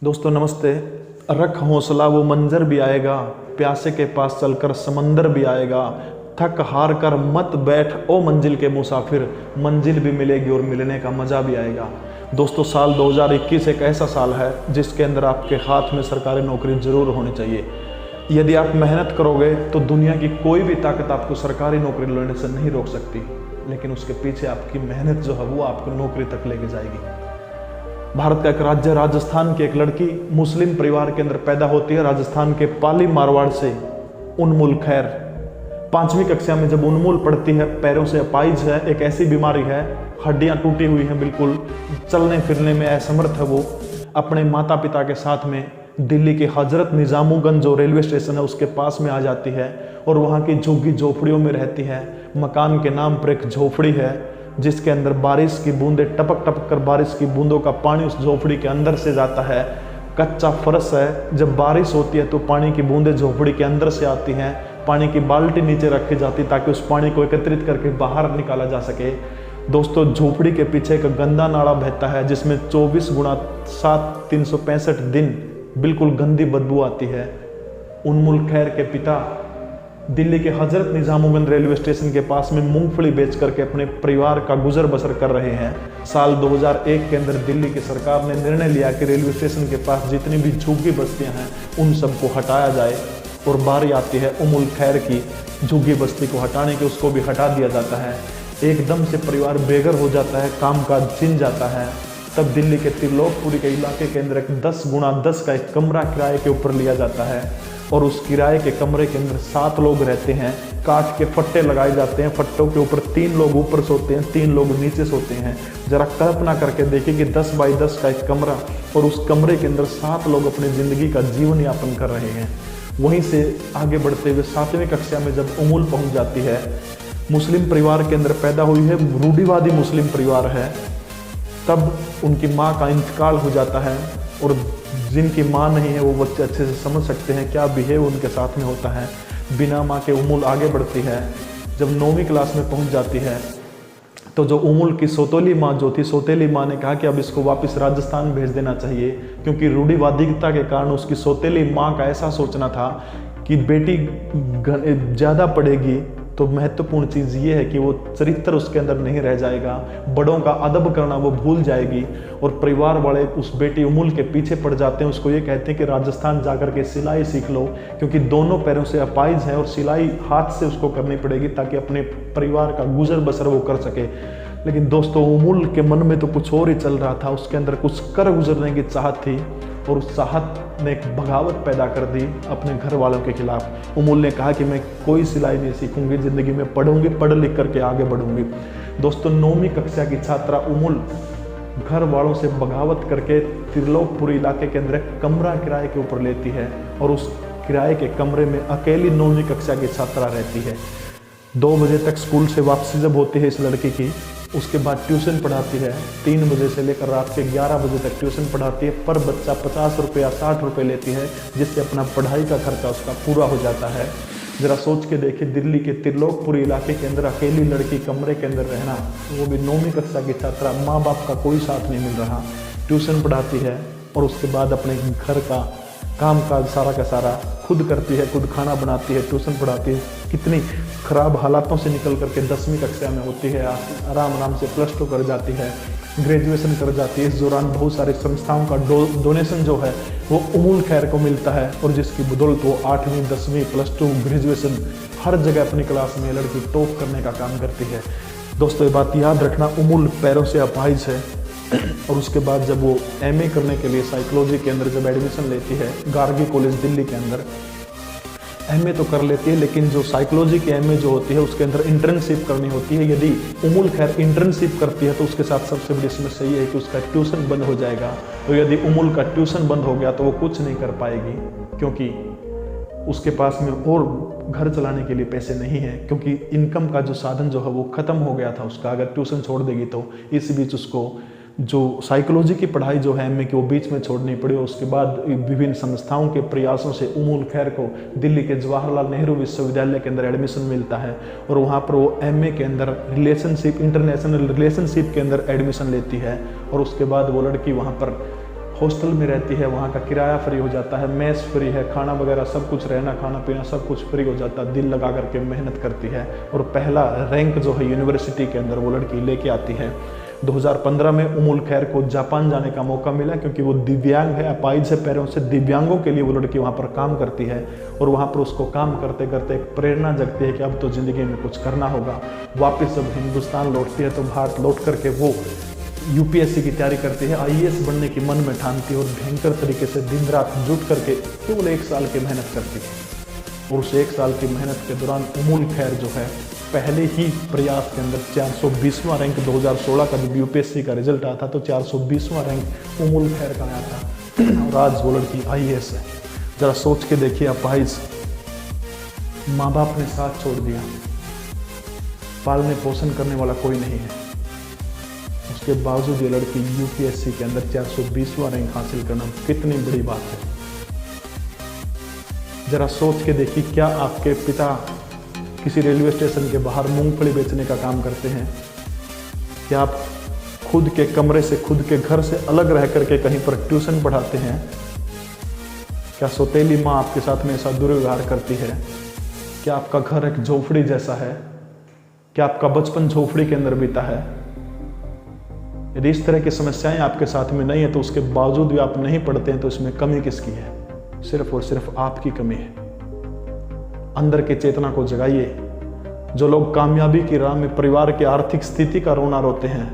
दोस्तों नमस्ते। रख हौसला वो मंजर भी आएगा, प्यासे के पास चलकर समंदर भी आएगा। थक हार कर मत बैठ ओ मंजिल के मुसाफिर, मंजिल भी मिलेगी और मिलने का मज़ा भी आएगा। दोस्तों साल 2021 एक ऐसा साल है जिसके अंदर आपके हाथ में सरकारी नौकरी जरूर होनी चाहिए। यदि आप मेहनत करोगे तो दुनिया की कोई भी ताकत आपको सरकारी नौकरी लेने से नहीं रोक सकती, लेकिन उसके पीछे आपकी मेहनत जो है वो आपको नौकरी तक लेके जाएगी। भारत का एक राज्य राजस्थान की एक लड़की मुस्लिम परिवार के अंदर पैदा होती है। राजस्थान के पाली मारवाड़ से उन्मुल खैर 5वीं कक्षा में जब उन्मुल पढ़ती है, पैरों से अपाहिज है, एक ऐसी बीमारी है, हड्डियां टूटी हुई हैं, बिल्कुल चलने फिरने में असमर्थ है। वो अपने माता पिता के साथ में दिल्ली के हजरत निजामुगंज जो रेलवे स्टेशन है उसके पास में आ जाती है और वहाँ की झुग्गी झोपड़ियों में रहती है। मकान के नाम पर एक झोपड़ी है जिसके अंदर बारिश की बूंदें टपक टपक कर बारिश की बूंदों का पानी उस झोपड़ी के अंदर से जाता है। कच्चा फर्श है, जब बारिश होती है तो पानी की बूंदें झोपड़ी के अंदर से आती हैं। पानी की बाल्टी नीचे रखी जाती ताकि उस पानी को एकत्रित करके बाहर निकाला जा सके। दोस्तों झोपड़ी के पीछे एक गंदा नाला बहता है जिसमें 24x7 365 दिन बिल्कुल गंदी बदबू आती है। उन्मुल खैर के पिता दिल्ली के हजरत निजामुगंज रेलवे स्टेशन के पास में मूंगफली बेच करके अपने परिवार का गुजर बसर कर रहे हैं। साल 2001 के अंदर दिल्ली की सरकार ने निर्णय लिया कि रेलवे स्टेशन के पास जितनी भी झुग्गी बस्तियां हैं उन सबको हटाया जाए, और बारी आती है उमुल खैर की झुग्गी बस्ती को हटाने की। उसको भी हटा दिया जाता है। एकदम से परिवार बेघर हो जाता है, काम काज छिन जाता है। तब दिल्ली के त्रिलोकपुरी के इलाके के अंदर एक 10x10 का एक कमरा किराए के ऊपर लिया जाता है और उस किराए के कमरे के अंदर 7 लोग रहते हैं। काठ के फट्टे लगाए जाते हैं, फट्टों के ऊपर 3 लोग ऊपर सोते हैं, 3 लोग नीचे सोते हैं। जरा कल्पना करके देखिए कि 10x10 का एक कमरा और उस कमरे के अंदर 7 लोग अपनी ज़िंदगी का जीवन यापन कर रहे हैं। वहीं से आगे बढ़ते हुए 7वीं कक्षा में जब उमुल पहुंच जाती है, मुस्लिम परिवार के अंदर पैदा हुई है, रूढ़िवादी मुस्लिम परिवार है। तब उनकी माँ का इंतकाल हो जाता है और जिनकी माँ नहीं है वो बच्चे अच्छे से समझ सकते हैं क्या बिहेव उनके साथ में होता है। बिना माँ के उमुल आगे बढ़ती है। जब 9वीं क्लास में पहुंच जाती है तो जो उमुल की सौतेली माँ जो थी, सौतेली माँ ने कहा कि अब इसको वापस राजस्थान भेज देना चाहिए, क्योंकि रूढ़िवादिकता के कारण उसकी सौतेली माँ का ऐसा सोचना था कि बेटी ज़्यादा पढ़ेगी तो महत्वपूर्ण चीज़ ये है कि वो चरित्र उसके अंदर नहीं रह जाएगा, बड़ों का अदब करना वो भूल जाएगी। और परिवार वाले उस बेटी उमुल के पीछे पड़ जाते हैं। उसको ये कहते हैं कि राजस्थान जाकर के सिलाई सीख लो, क्योंकि दोनों पैरों से अपाहिज है और सिलाई हाथ से उसको करनी पड़ेगी ताकि अपने परिवार का गुजर बसर वो कर सके। लेकिन दोस्तों उमुल के मन में तो कुछ और ही चल रहा था। उसके अंदर कुछ कर गुजरने की चाहत थी और उस चाहत ने एक बगावत पैदा कर दी अपने घर वालों के खिलाफ। उमुल ने कहा कि मैं कोई सिलाई नहीं सीखूंगी, ज़िंदगी में पढ़ूंगी, पढ़ लिख करके आगे बढ़ूंगी। दोस्तों 9वीं कक्षा की छात्रा उमुल घर वालों से बगावत करके त्रिलोकपुरी इलाके के अंदर एक कमरा किराए के ऊपर लेती है और उस किराए के कमरे में अकेली 9वीं कक्षा की छात्रा रहती है। 2 बजे तक स्कूल से वापसी जब होती है इस लड़की की, उसके बाद ट्यूशन पढ़ाती है। 3 बजे से लेकर रात के 11 बजे तक ट्यूशन पढ़ाती है। पर बच्चा 50 रुपये या 60 रुपये लेती है, जिससे अपना पढ़ाई का खर्चा उसका पूरा हो जाता है। ज़रा सोच के देखिए, दिल्ली के त्रिलोकपुरी इलाके के अंदर अकेली लड़की कमरे के अंदर रहना, वो भी 9वीं कक्षा की छात्रा, माँ बाप का कोई साथ नहीं मिल रहा। ट्यूशन पढ़ाती है और उसके बाद अपने घर का काम काज सारा का सारा खुद करती है, खुद खाना बनाती है, ट्यूशन पढ़ाती है। कितनी ख़राब हालातों से निकल करके 10वीं कक्षा में होती है, आराम आराम से +2 कर जाती है, ग्रेजुएशन कर जाती है। इस दौरान बहुत सारी संस्थाओं का डोनेशन जो है वो उमुल खैर को मिलता है और जिसकी बदौलत वो 8वीं 10वीं +2 ग्रेजुएशन हर जगह अपनी क्लास में लड़की टॉप करने का काम करती है। दोस्तों ये बात याद रखना, उमुल पैरों से अपाहिज है। और उसके बाद जब वो MA करने के लिए साइकोलॉजी के अंदर जब एडमिशन लेती है गार्गी कॉलेज दिल्ली के अंदर, MA तो कर लेती है, लेकिन जो साइकोलॉजी की MA जो होती है उसके अंदर इंटर्नशिप करनी होती है। यदि उमुल खैर इंटर्नशिप करती है तो उसके साथ सबसे बड़ी समस्या ये है कि उसका ट्यूशन बंद हो जाएगा। तो यदि उमुल का ट्यूशन बंद हो गया तो वो कुछ नहीं कर पाएगी, क्योंकि उसके पास में और घर चलाने के लिए पैसे नहीं है, क्योंकि इनकम का जो साधन जो है वो ख़त्म हो गया था उसका। अगर ट्यूशन छोड़ देगी तो इस बीच उसको जो साइकोलॉजी की पढ़ाई जो है MA की वो बीच में छोड़नी पड़ी। और उसके बाद विभिन्न संस्थाओं के प्रयासों से उमुल खैर को दिल्ली के जवाहरलाल नेहरू विश्वविद्यालय के अंदर एडमिशन मिलता है और वहाँ पर वो MA के अंदर रिलेशनशिप इंटरनेशनल रिलेशनशिप के अंदर एडमिशन लेती है। और उसके बाद वो लड़की वहाँ पर हॉस्टल में रहती है, वहाँ का किराया फ्री हो जाता है, मेस फ्री है, खाना वगैरह सब कुछ, रहना खाना पीना सब कुछ फ्री हो जाता है। दिल लगा करके मेहनत करती है और पहला रैंक जो है यूनिवर्सिटी के अंदर वो लड़की लेके आती है। 2015 में उमुल खैर को जापान जाने का मौका मिला, क्योंकि वो दिव्यांग है, अपाहिज है पैरों से। दिव्यांगों के लिए वो लड़की वहाँ पर काम करती है और वहाँ पर उसको काम करते करते एक प्रेरणा जगती है कि अब तो ज़िंदगी में कुछ करना होगा। वापस जब हिंदुस्तान लौटती है तो भारत लौट करके वो यूपीएससी की तैयारी करती है, आईएएस बनने की मन में ठानती है और भयंकर तरीके से दिन रात जुट करके केवल 1 साल की मेहनत करती है। और उस 1 साल की मेहनत के दौरान उमुल खैर जो है पहले ही प्रयास के अंदर 420वां रैंक, 2016 का जब यूपीएससी का रिजल्ट आया था तो 420वां रैंक उमुल खैर का आया था और आज वो लड़की आईएएस है। जरा सोच के देखिए अपाहिज, माँ बाप ने साथ छोड़ दिया, पालने पोषण करने वाला कोई नहीं है, उसके बावजूद ये लड़की यूपीएससी के अंदर 420वां रैंक हासिल करना कितनी बड़ी बात है। जरा सोच के देखिए, क्या आपके पिता किसी रेलवे स्टेशन के बाहर मूंगफली बेचने का काम करते हैं? क्या आप खुद के कमरे से, खुद के घर से अलग रह करके कहीं पर ट्यूशन पढ़ाते हैं? क्या सौतेली माँ आपके साथ में ऐसा दुर्व्यवहार करती है? क्या आपका घर एक झोपड़ी जैसा है? क्या आपका बचपन झोपड़ी के अंदर बीता है? यदि इस तरह की समस्याएं आपके साथ में नहीं है तो उसके बावजूद भी आप नहीं पढ़ते हैं तो इसमें कमी किसकी है? सिर्फ और सिर्फ आपकी कमी है। अंदर की चेतना को जगाइए। जो लोग कामयाबी की राह में परिवार की आर्थिक स्थिति का रोना रोते हैं,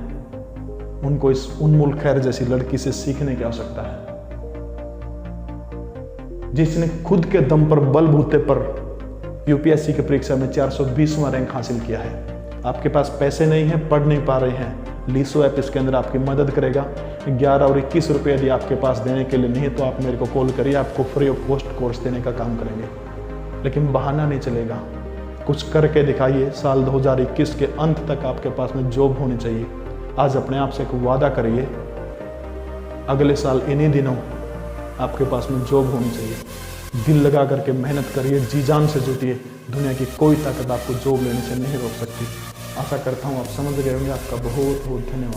उनको इस उमुल खैर जैसी लड़की से सीखने की आवश्यकता है, जिसने खुद के दम पर बलबूते पर यूपीएससी की परीक्षा में 420वां रैंक हासिल किया है। आपके पास पैसे नहीं है, पढ़ नहीं पा रहे हैं, लीसो ऐप इसके अंदर आपकी मदद करेगा। 11 और 21 रुपये यदि आपके पास देने के लिए नहीं है तो आप मेरे को कॉल करिए, आपको फ्री ऑफ कॉस्ट कोर्स देने का काम करेंगे। लेकिन बहाना नहीं चलेगा, कुछ करके दिखाइए। साल 2021 के अंत तक आपके पास में जॉब होनी चाहिए। आज अपने आप से एक वादा करिए, अगले साल इन्हीं दिनों आपके पास में जॉब होनी चाहिए। दिल लगा करके मेहनत करिए, जी जान से जुटिए। दुनिया की कोई ताकत आपको जॉब लेने से नहीं रोक सकती। आशा करता हूँ आप समझ गए होंगे। आपका बहुत बहुत धन्यवाद।